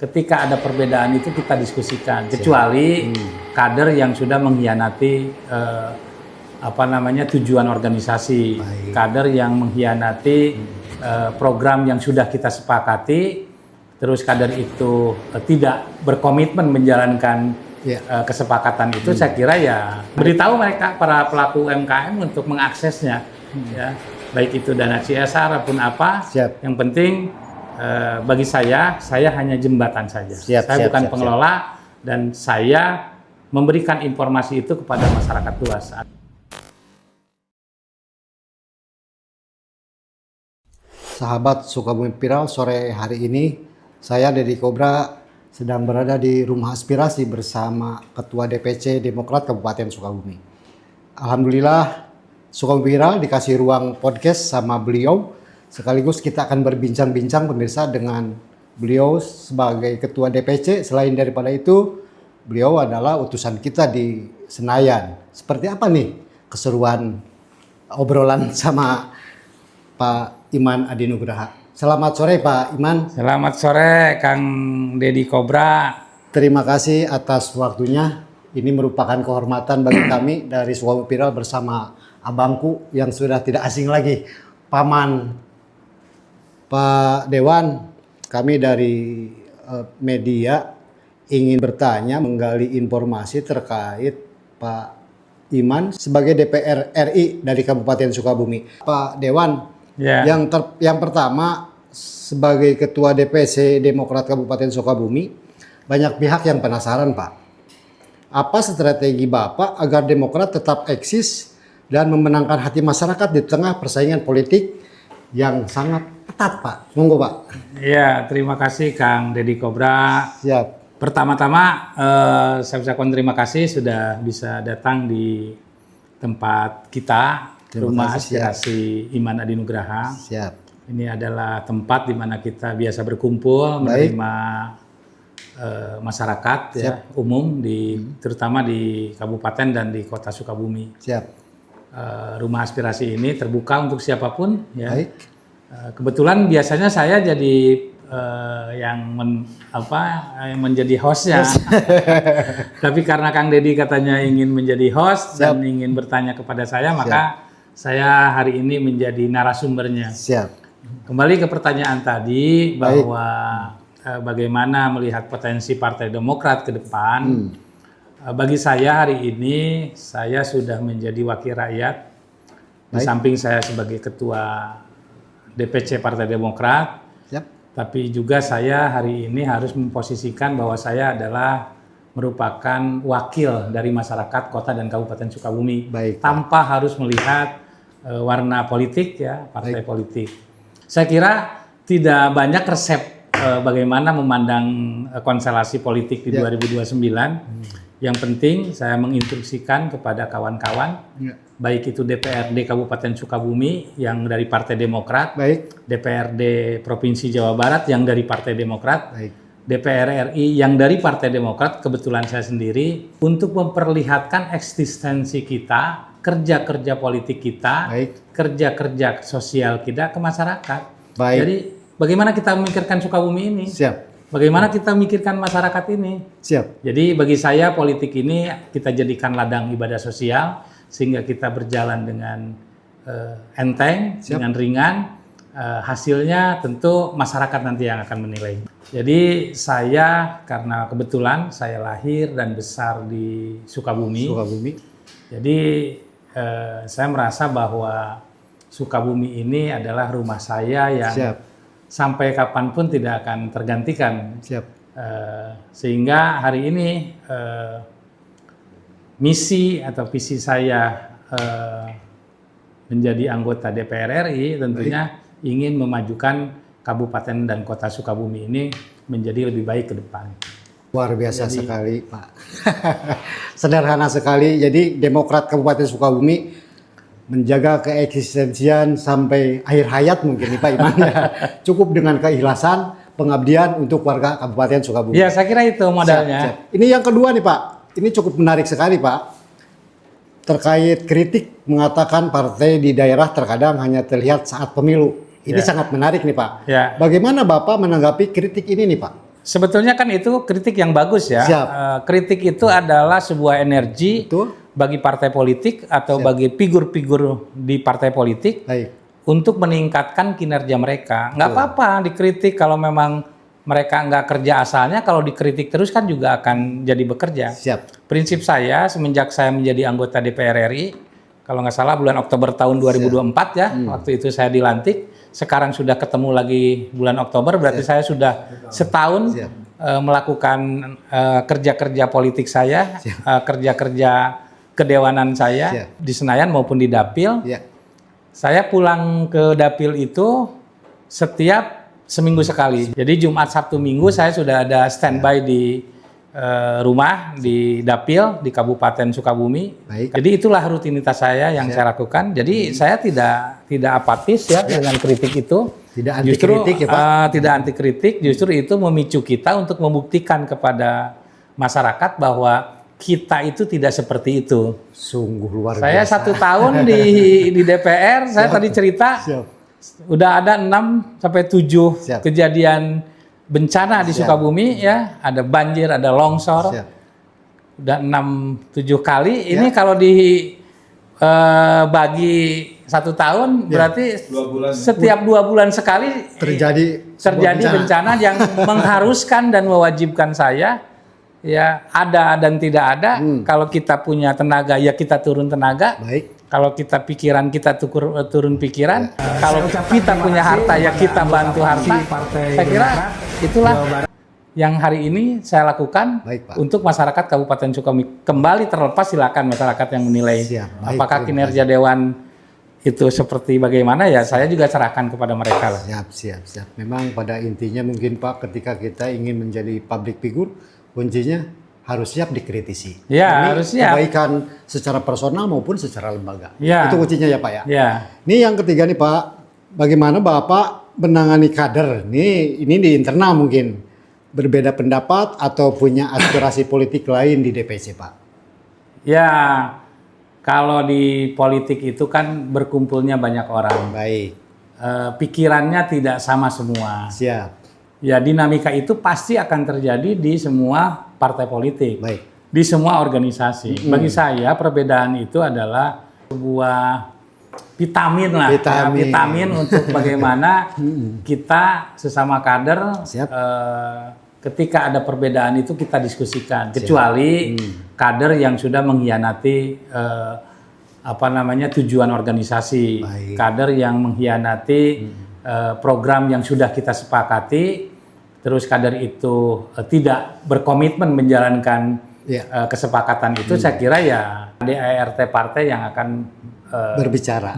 Ketika ada perbedaan itu kita diskusikan, kecuali kader yang sudah mengkhianati tujuan organisasi, kader yang mengkhianati program yang sudah kita sepakati, terus kader itu tidak berkomitmen menjalankan kesepakatan itu, saya kira ya beritahu mereka para pelaku UMKM untuk mengaksesnya, ya baik itu dana CSR ataupun apa. Yang penting bagi saya hanya jembatan saja. Saya bukan pengelola dan saya memberikan informasi itu kepada masyarakat luas. Sahabat Sukabumi Viral, sore hari ini saya Deddy Cobra sedang berada di Rumah Aspirasi bersama Ketua DPC Demokrat Kabupaten Sukabumi. Alhamdulillah Sukabumi Viral dikasih ruang podcast sama beliau. Sekaligus kita akan berbincang-bincang pemirsa dengan beliau sebagai Ketua DPC. Selain daripada itu, beliau adalah utusan kita di Senayan. Seperti apa nih keseruan obrolan sama Pak Iman Adi Nugraha? Selamat sore Pak Iman. Selamat sore Kang Deddy Cobra. Terima kasih atas waktunya. Ini merupakan kehormatan bagi kami dari Sukabumi Viral bersama abangku yang sudah tidak asing lagi, Paman Pak Dewan. Kami dari media ingin bertanya, menggali informasi terkait Pak Iman sebagai DPR RI dari Kabupaten Sukabumi. Pak Dewan, yang pertama sebagai Ketua DPC Demokrat Kabupaten Sukabumi, banyak pihak yang penasaran Pak. Apa strategi Bapak agar Demokrat tetap eksis dan memenangkan hati masyarakat di tengah persaingan politik yang sangat ketat Pak? Monggo Pak. Ya, terima kasih Kang Deddy Cobra. Siap. Pertama-tama saya ucapkan terima kasih sudah bisa datang di tempat kita, Rumah Aspirasi Iman Adi Nugraha. Siap. Ini adalah tempat di mana kita biasa berkumpul, menerima masyarakat ya, umum terutama di kabupaten dan di kota Sukabumi. Siap. Rumah Aspirasi ini terbuka untuk siapapun ya. Baik. Kebetulan biasanya saya jadi yang menjadi hostnya. Tapi karena Kang Deddy katanya ingin menjadi host dan ingin bertanya kepada saya, maka saya hari ini menjadi narasumbernya. Siap. Kembali ke pertanyaan tadi bahwa bagaimana melihat potensi Partai Demokrat ke depan. Bagi saya hari ini saya sudah menjadi wakil rakyat. Di samping saya sebagai Ketua DPC Partai Demokrat. Tapi juga saya hari ini harus memposisikan bahwa saya adalah merupakan wakil dari masyarakat Kota dan Kabupaten Sukabumi. Tanpa harus melihat warna politik ya, partai politik. Saya kira tidak banyak resep bagaimana memandang konstelasi politik di 2029. Yang penting saya menginstruksikan kepada kawan-kawan, baik itu DPRD Kabupaten Sukabumi yang dari Partai Demokrat, DPRD Provinsi Jawa Barat yang dari Partai Demokrat, DPR RI yang dari Partai Demokrat, kebetulan saya sendiri, untuk memperlihatkan eksistensi kita, kerja-kerja politik kita, kerja-kerja sosial kita ke masyarakat. Jadi bagaimana kita memikirkan Sukabumi ini? Bagaimana kita memikirkan masyarakat ini? Jadi bagi saya politik ini kita jadikan ladang ibadah sosial sehingga kita berjalan dengan enteng, dengan ringan. Hasilnya tentu masyarakat nanti yang akan menilai. Jadi saya karena kebetulan saya lahir dan besar di Sukabumi. Jadi saya merasa bahwa Sukabumi ini adalah rumah saya yang sampai kapanpun tidak akan tergantikan. Sehingga hari ini misi atau visi saya menjadi anggota DPR RI tentunya ingin memajukan Kabupaten dan Kota Sukabumi ini menjadi lebih baik ke depan. Luar biasa sekali Pak. Sederhana sekali. Jadi Demokrat Kabupaten Sukabumi menjaga keeksistensian sampai akhir hayat mungkin nih Pak Iman. Cukup dengan keikhlasan, pengabdian untuk warga Kabupaten Sukabumi. Ya saya kira itu modalnya. Ini yang kedua nih Pak. Ini cukup menarik sekali Pak. Terkait kritik mengatakan partai di daerah terkadang hanya terlihat saat pemilu. Ini sangat menarik nih Pak. Bagaimana Bapak menanggapi kritik ini nih Pak? Sebetulnya kan itu kritik yang bagus ya. Siap. Kritik itu adalah sebuah energi Betul. bagi partai politik atau bagi figur-figur di partai politik Baik. untuk meningkatkan kinerja mereka. Nggak apa-apa dikritik kalau memang mereka nggak kerja asalnya, kalau dikritik terus kan juga akan jadi bekerja. Siap. Prinsip saya semenjak saya menjadi anggota DPR RI, kalau nggak salah bulan Oktober tahun 2024 ya, waktu itu saya dilantik. Sekarang sudah ketemu lagi bulan Oktober, berarti saya sudah setahun melakukan kerja-kerja politik saya, kerja-kerja kedewanan saya di Senayan maupun di Dapil. Ya. Saya pulang ke Dapil itu setiap seminggu sekali. Jadi Jumat, Sabtu, Minggu saya sudah ada standby di rumah di Dapil di Kabupaten Sukabumi. Baik. Jadi itulah rutinitas saya yang saya lakukan. Jadi saya tidak apatis ya dengan kritik itu. Tidak anti Justru kritik ya Pak. tidak anti kritik, justru itu memicu kita untuk membuktikan kepada masyarakat bahwa kita itu tidak seperti itu. Sungguh luar Saya biasa. 1 tahun di DPR, saya tadi cerita Siap. udah ada 6 sampai 7 Siap. kejadian bencana di Sukabumi ya, ada banjir, ada longsor. Siap. Udah 6-7 kali. Ini kalau bagi 1 tahun berarti setiap 2 bulan sekali Terjadi bencana yang mengharuskan dan mewajibkan saya ya ada dan tidak ada. Kalau kita punya tenaga ya kita turun tenaga. Baik. Kalau kita pikiran kita turun pikiran. Kalau kita punya harta ya kita bantu harta. Saya kira itulah yang hari ini saya lakukan. Baik, Pak. Untuk masyarakat Kabupaten Sukabumi. Kembali terlepas silakan masyarakat yang menilai Siap. Baik, apakah terima kinerja dewan itu seperti bagaimana ya saya juga serahkan kepada mereka lah. Siap. Memang pada intinya mungkin Pak, ketika kita ingin menjadi public figure, kuncinya harus siap dikritisi. Ya, Ini harus siap. kebaikan secara personal maupun secara lembaga. Ya. Itu kuncinya ya Pak ya. Ya. Ini yang ketiga nih Pak, bagaimana Bapak menangani kader? Ini di internal mungkin berbeda pendapat atau punya aspirasi politik lain di DPC Pak? Ya, kalau di politik itu kan berkumpulnya banyak orang. Baik. Pikirannya tidak sama semua. Siap. Ya, dinamika itu pasti akan terjadi di semua partai politik. Baik. Di semua organisasi. Bagi saya perbedaan itu adalah sebuah vitamin lah. Vitamin. Vitamin untuk bagaimana kita sesama kader Siap. ketika ada perbedaan itu kita diskusikan. Kecuali kader yang sudah mengkhianati tujuan organisasi. Baik. Kader yang mengkhianati program yang sudah kita sepakati. Terus kader itu tidak berkomitmen menjalankan kesepakatan itu, saya kira ya ADART partai yang akan berbicara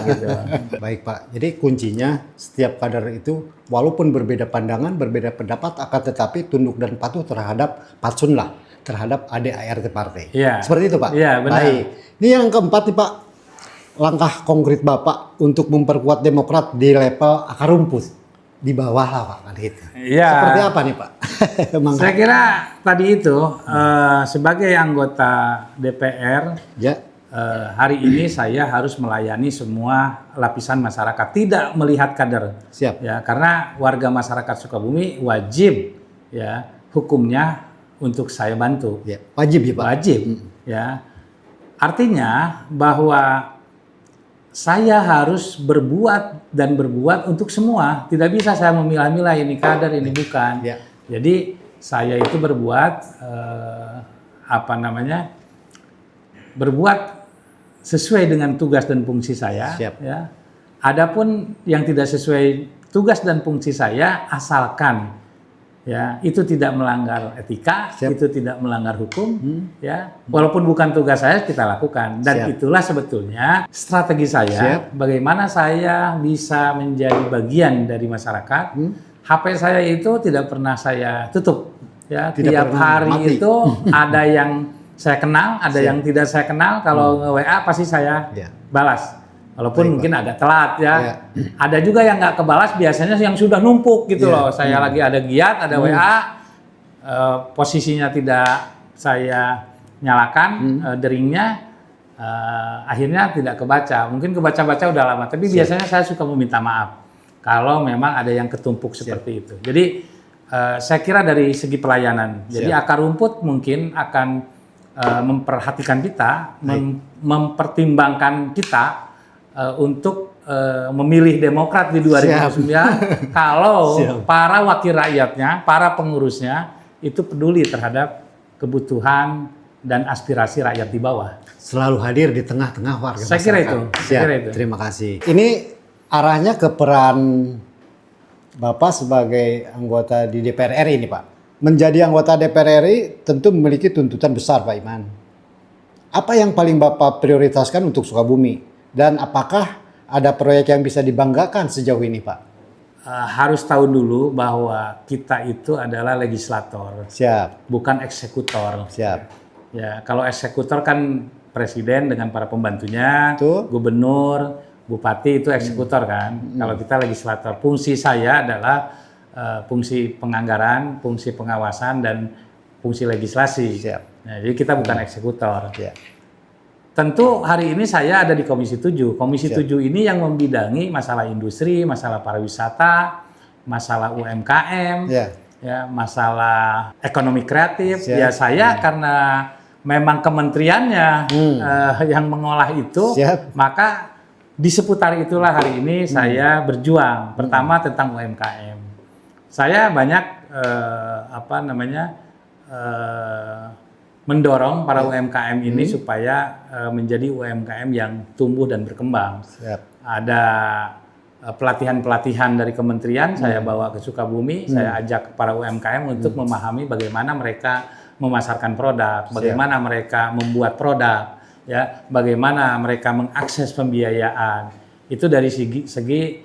gitu. Baik Pak, jadi kuncinya setiap kader itu walaupun berbeda pandangan, berbeda pendapat, akan tetapi tunduk dan patuh terhadap patsun lah, terhadap ADART partai. Ya. Seperti itu Pak? Iya, benar. Baik, ini yang keempat nih Pak, langkah konkret Bapak untuk memperkuat Demokrat di level akar rumput. Di bawah lah Pak, kan itu. Ya. Seperti apa nih Pak? Saya kira tadi itu sebagai anggota DPR, hari ini saya harus melayani semua lapisan masyarakat, tidak melihat kader. Siap. Ya, karena warga masyarakat Sukabumi wajib ya hukumnya untuk saya bantu. Ya, wajib ya Pak. Wajib. Ya, artinya bahwa saya harus berbuat untuk semua. Tidak bisa saya memilah-milah ini kader, ini bukan. Ya. Jadi saya itu berbuat berbuat sesuai dengan tugas dan fungsi saya. Siap. Ya. Adapun yang tidak sesuai tugas dan fungsi saya, asalkan ya itu tidak melanggar etika, itu tidak melanggar hukum, ya walaupun bukan tugas saya kita lakukan. Dan itulah sebetulnya strategi saya, bagaimana saya bisa menjadi bagian dari masyarakat. HP saya itu tidak pernah saya tutup, ya tiap hari itu ada yang saya kenal, ada yang tidak saya kenal. Kalau nge-WA pasti saya balas. Walaupun mungkin agak telat ya. Ada juga yang nggak kebalas, biasanya yang sudah numpuk gitu loh. Saya lagi ada giat, ada WA, posisinya tidak saya nyalakan deringnya, akhirnya tidak kebaca. Mungkin kebaca-baca udah lama, tapi biasanya saya suka meminta maaf kalau memang ada yang ketumpuk seperti itu. Jadi Saya kira dari segi pelayanan. Jadi Siap. akar rumput mungkin akan memperhatikan kita, mempertimbangkan kita untuk memilih Demokrat di 2009 kalau Siap. para wakil rakyatnya, para pengurusnya itu peduli terhadap kebutuhan dan aspirasi rakyat di bawah. Selalu hadir di tengah-tengah warga Saya masyarakat. kira itu. Saya Siap. kira itu. Terima kasih. Ini arahnya ke peran Bapak sebagai anggota di DPR RI ini, Pak. Menjadi anggota DPR RI tentu memiliki tuntutan besar, Pak Iman. Apa yang paling Bapak prioritaskan untuk Sukabumi? Dan apakah ada proyek yang bisa dibanggakan sejauh ini, Pak? Harus tahu dulu bahwa kita itu adalah legislator, Siap, bukan eksekutor. siap. Ya, kalau eksekutor kan presiden dengan para pembantunya, Betul. gubernur, bupati itu eksekutor kan. Kalau kita legislator, fungsi saya adalah fungsi penganggaran, fungsi pengawasan dan fungsi legislasi. Siap. Nah, jadi kita bukan eksekutor. Ya. Tentu hari ini saya ada di Komisi 7. Komisi Siap. 7 ini yang membidangi masalah industri, masalah pariwisata, masalah UMKM, ya, masalah ekonomi kreatif. Siap. Ya saya karena memang kementeriannya yang mengolah itu, Siap. maka di seputar itulah hari ini saya berjuang. Pertama tentang UMKM. Saya banyak mendorong para UMKM ini supaya menjadi UMKM yang tumbuh dan berkembang. Siap. Ada pelatihan-pelatihan dari kementerian saya bawa ke Sukabumi, saya ajak para UMKM untuk memahami bagaimana mereka memasarkan produk, bagaimana mereka membuat produk, ya, bagaimana mereka mengakses pembiayaan. Itu dari segi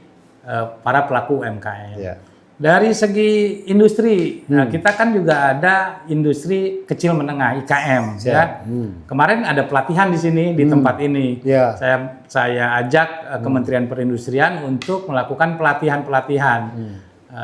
para pelaku UMKM. Ya. Dari segi industri, nah kita kan juga ada industri kecil menengah (IKM). Ya. Kemarin ada pelatihan di sini di tempat ini. Ya. Saya ajak Kementerian Perindustrian untuk melakukan pelatihan-pelatihan.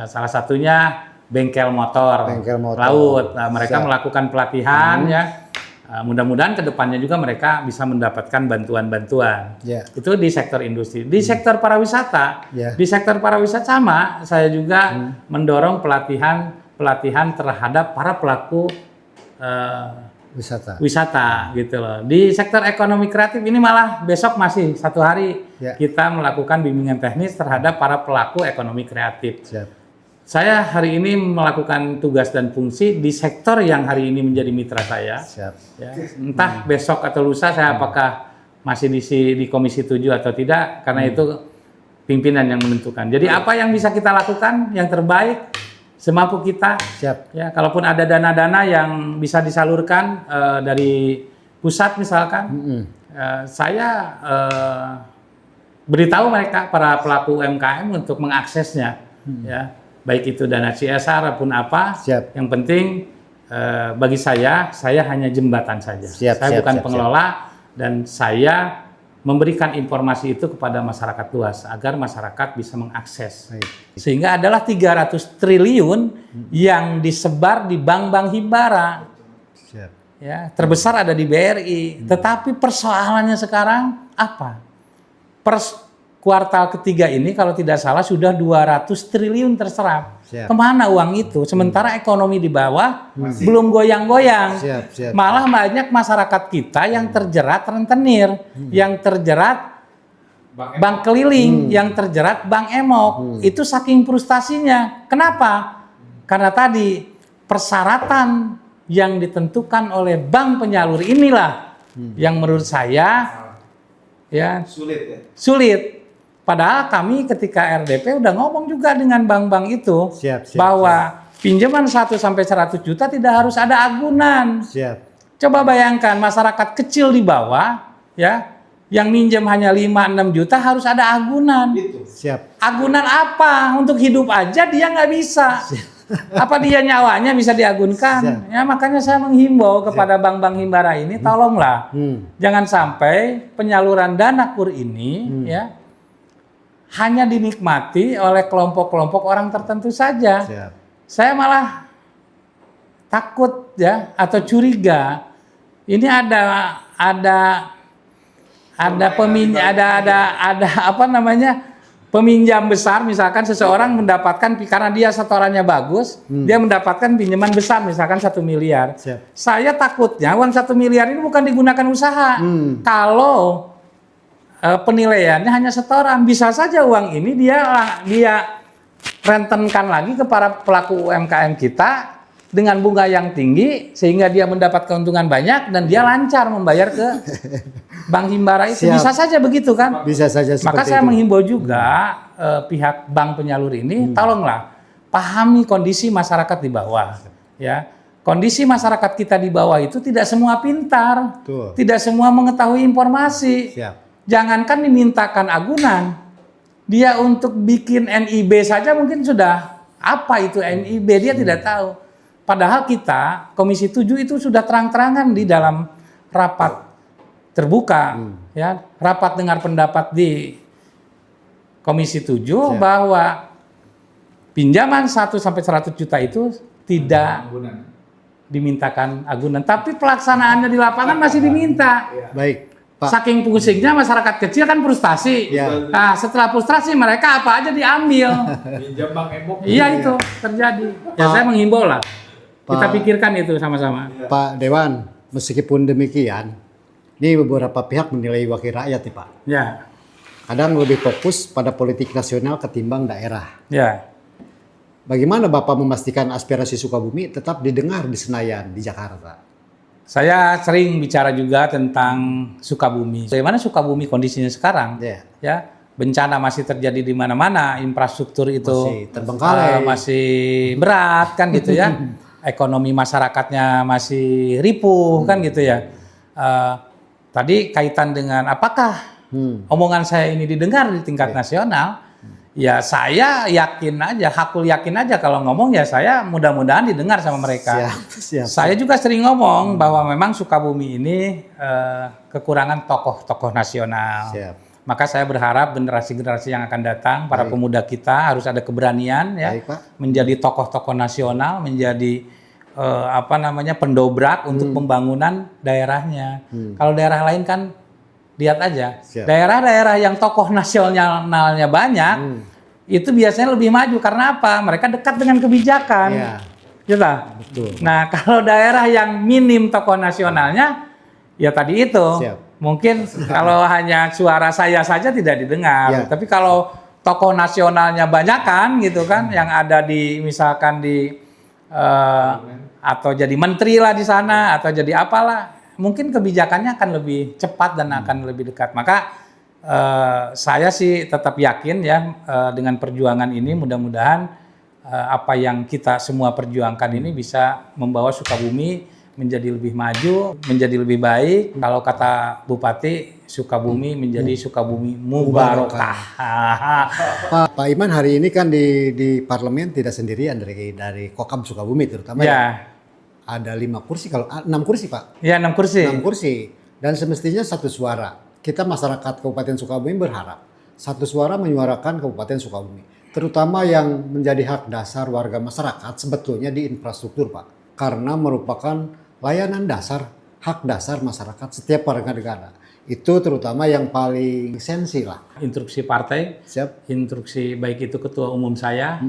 Salah satunya bengkel motor, laut. Nah, mereka melakukan pelatihan ya. Mudah-mudahan kedepannya juga mereka bisa mendapatkan bantuan-bantuan. Ya. Itu di sektor industri. Di sektor pariwisata, di sektor pariwisata sama. Saya juga mendorong pelatihan terhadap para pelaku wisata, gitu loh. Di sektor ekonomi kreatif ini malah besok masih 1 hari kita melakukan bimbingan teknis terhadap para pelaku ekonomi kreatif. Siap. Saya hari ini melakukan tugas dan fungsi di sektor yang hari ini menjadi mitra saya. Siap. Ya, entah besok atau lusa saya apakah masih di Komisi 7 atau tidak, karena itu pimpinan yang menentukan. Jadi apa yang bisa kita lakukan yang terbaik semampu kita. Siap. Ya, kalaupun ada dana-dana yang bisa disalurkan dari pusat misalkan, saya beritahu mereka para pelaku UMKM untuk mengaksesnya. Ya. Baik itu dana CSR ataupun apa, yang penting bagi saya hanya jembatan saja. Saya bukan pengelola dan saya memberikan informasi itu kepada masyarakat luas agar masyarakat bisa mengakses. Sehingga adalah 300 triliun yang disebar di bank-bank himbara. Ya, terbesar ada di BRI. Tetapi persoalannya sekarang apa? Kuartal ketiga ini kalau tidak salah sudah 200 triliun terserap. Kemana uang itu? Sementara ekonomi di bawah belum goyang-goyang. Malah banyak masyarakat kita yang terjerat rentenir, yang terjerat bank keliling, yang terjerat bank emok. Itu saking frustasinya. Kenapa? Karena tadi persyaratan yang ditentukan oleh bank penyalur inilah yang menurut saya sulit. Padahal kami ketika RDP udah ngomong juga dengan bank-bank itu bahwa pinjaman 1 sampai 100 juta tidak harus ada agunan. Coba bayangkan masyarakat kecil di bawah ya yang minjem hanya 5-6 juta harus ada agunan. Agunan apa? Untuk hidup aja dia nggak bisa. Apa dia nyawanya bisa diagunkan? Ya makanya saya menghimbau kepada bank-bank himbara ini tolonglah jangan sampai penyaluran dana KUR ini ya hanya dinikmati oleh kelompok-kelompok orang tertentu saja. Saya malah takut ya atau curiga. Ini ada apa namanya peminjam besar, misalkan seseorang mendapatkan, karena dia setorannya bagus, dia mendapatkan pinjaman besar, misalkan 1 miliar. Siap. Saya takutnya uang 1 miliar ini bukan digunakan usaha. Kalau penilaiannya hanya setoran, bisa saja uang ini dia rentenkan lagi ke para pelaku UMKM kita dengan bunga yang tinggi, sehingga dia mendapat keuntungan banyak dan dia lancar membayar ke Bank Himbara itu. Siap. Bisa saja begitu kan? Bisa saja seperti Maka saya itu. menghimbau juga pihak bank penyalur ini, tolonglah pahami kondisi masyarakat di bawah. Ya, kondisi masyarakat kita di bawah itu tidak semua pintar, Betul. tidak semua mengetahui informasi. Siap. Jangankan dimintakan agunan, dia untuk bikin NIB saja mungkin sudah apa itu NIB dia tidak tahu. Padahal kita Komisi 7 itu sudah terang-terangan di dalam rapat terbuka, ya, rapat dengar pendapat di Komisi 7 bahwa pinjaman 1 sampai 100 juta itu tidak dimintakan agunan, tapi pelaksanaannya di lapangan masih diminta. Baik, Pak. Saking pusingnya masyarakat kecil kan frustasi. Ya. Nah, setelah frustrasi mereka apa aja diambil. Pinjam Bang Embok. Iya itu terjadi. Ya saya menghimbau lah. Kita Pak. pikirkan itu sama-sama. Pak Dewan, meskipun demikian, ini beberapa pihak menilai wakil rakyat nih Pak. Ya, Kadang lebih fokus pada politik nasional ketimbang daerah. ya. Bagaimana Bapak memastikan aspirasi Sukabumi tetap didengar di Senayan, di Jakarta? Saya sering bicara juga tentang Sukabumi. Bagaimana Sukabumi kondisinya sekarang? Ya. Ya, bencana masih terjadi di mana-mana, infrastruktur itu Masih terbengkalai. masih berat kan gitu ya. Ekonomi masyarakatnya masih ripuh kan gitu ya. Tadi kaitan dengan apakah omongan saya ini didengar di tingkat nasional? Ya saya yakin aja, hakul yakin aja kalau ngomong ya saya mudah-mudahan didengar sama mereka. Siap. Saya juga sering ngomong bahwa memang Sukabumi ini kekurangan tokoh-tokoh nasional. Siap. Maka saya berharap generasi-generasi yang akan datang, para pemuda kita harus ada keberanian ya, Baik, Pak. menjadi tokoh-tokoh nasional, menjadi pendobrak untuk pembangunan daerahnya. Kalau daerah lain kan lihat aja, Siap. daerah-daerah yang tokoh nasionalnya banyak, itu biasanya lebih maju karena apa? Mereka dekat dengan kebijakan. Iya. Gitu. Betul. Nah, kalau daerah yang minim tokoh nasionalnya, ya tadi itu. Siap. Mungkin kalau hanya suara saya saja tidak didengar. Ya. Tapi kalau tokoh nasionalnya banyak kan, gitu kan, yang ada di misalkan di atau jadi menteri lah di sana atau jadi apalah, mungkin kebijakannya akan lebih cepat dan akan lebih dekat. Maka saya sih tetap yakin ya dengan perjuangan ini mudah-mudahan apa yang kita semua perjuangkan ini bisa membawa Sukabumi menjadi lebih maju, menjadi lebih baik. Kalau kata Bupati, Sukabumi menjadi Sukabumi Mubarokah. Pak Iman hari ini kan di parlemen tidak sendirian dari Kokam Sukabumi terutama Ya, ada 5 kursi, kalau 6 kursi Pak. ya 6 kursi. 6 kursi dan semestinya satu suara. Kita masyarakat Kabupaten Sukabumi berharap satu suara menyuarakan Kabupaten Sukabumi, terutama yang menjadi hak dasar warga masyarakat sebetulnya di infrastruktur Pak, karena merupakan layanan dasar, hak dasar masyarakat setiap warga negara. Itu terutama yang paling esensi lah. Instruksi partai, Siap. instruksi baik itu ketua umum saya,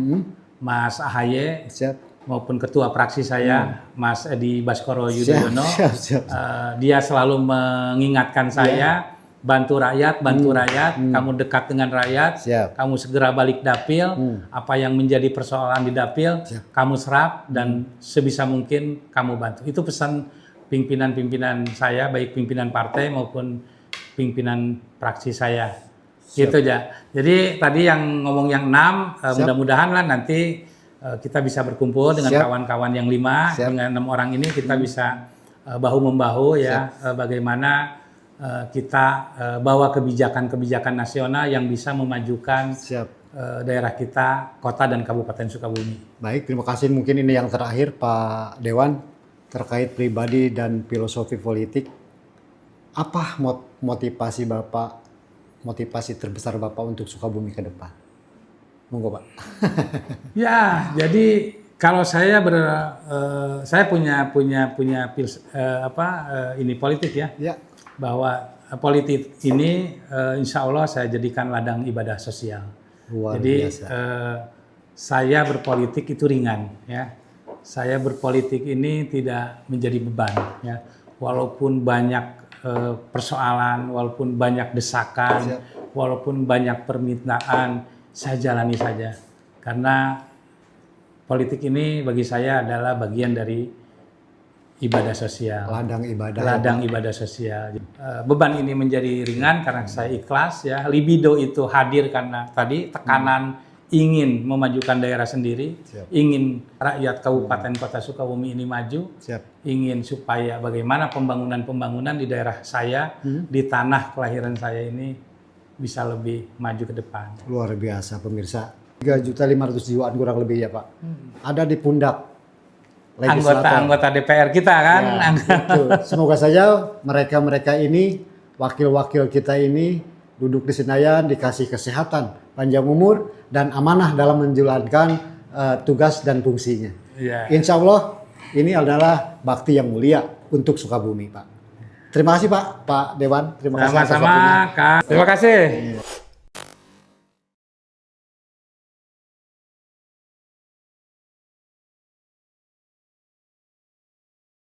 Mas AHY, Siap. maupun ketua fraksi saya, Mas Edi Baskoro Yudhoyono. Siap. Dia selalu mengingatkan saya, bantu rakyat, kamu dekat dengan rakyat, Siap. kamu segera balik dapil, apa yang menjadi persoalan di dapil, kamu serap dan sebisa mungkin kamu bantu. Itu pesan pimpinan-pimpinan saya, baik pimpinan partai maupun pimpinan fraksi saya. Gitu aja. Jadi tadi yang ngomong yang 6, mudah-mudahan lah nanti kita bisa berkumpul dengan kawan-kawan yang 5, dengan 6 orang ini kita bisa bahu-membahu ya, bagaimana kita bawa kebijakan-kebijakan nasional yang bisa memajukan daerah kita, kota dan Kabupaten Sukabumi. Baik, terima kasih. Mungkin ini yang terakhir Pak Dewan terkait pribadi dan filosofi politik. Apa motivasi Bapak, motivasi terbesar Bapak untuk Sukabumi ke depan? Monggo Pak. Ya, jadi kalau saya saya punya ini politik ya. Ya. Bahwa politik ini insya Allah saya jadikan ladang ibadah sosial. Luar Jadi biasa. saya berpolitik itu ringan, ya. Saya berpolitik ini tidak menjadi beban, ya. Walaupun banyak persoalan, walaupun banyak desakan, walaupun banyak permintaan, saya jalani saja. Karena politik ini bagi saya adalah bagian dari ibadah sosial. Ladang ibadah. Ladang ibadah sosial. Beban ini menjadi ringan karena saya ikhlas, ya. Libido itu hadir karena tadi tekanan ingin memajukan daerah sendiri, ingin rakyat Kabupaten Kota Sukabumi ini maju, ingin supaya bagaimana pembangunan di daerah saya, di tanah kelahiran saya ini bisa lebih maju ke depan. Luar biasa pemirsa. 3.500.000 jiwaan kurang lebih ya Pak. Ada di pundak legislator. Anggota DPR kita kan. Ya, betul. Semoga saja mereka-mereka ini, wakil-wakil kita ini duduk di Senayan, dikasih kesehatan, panjang umur, dan amanah dalam menjalankan tugas dan fungsinya. Ya. Insya Allah ini adalah bakti yang mulia untuk Sukabumi Pak. Terima kasih Pak Dewan. Terima kasih atas waktunya. Sama-sama Kak. Terima kasih.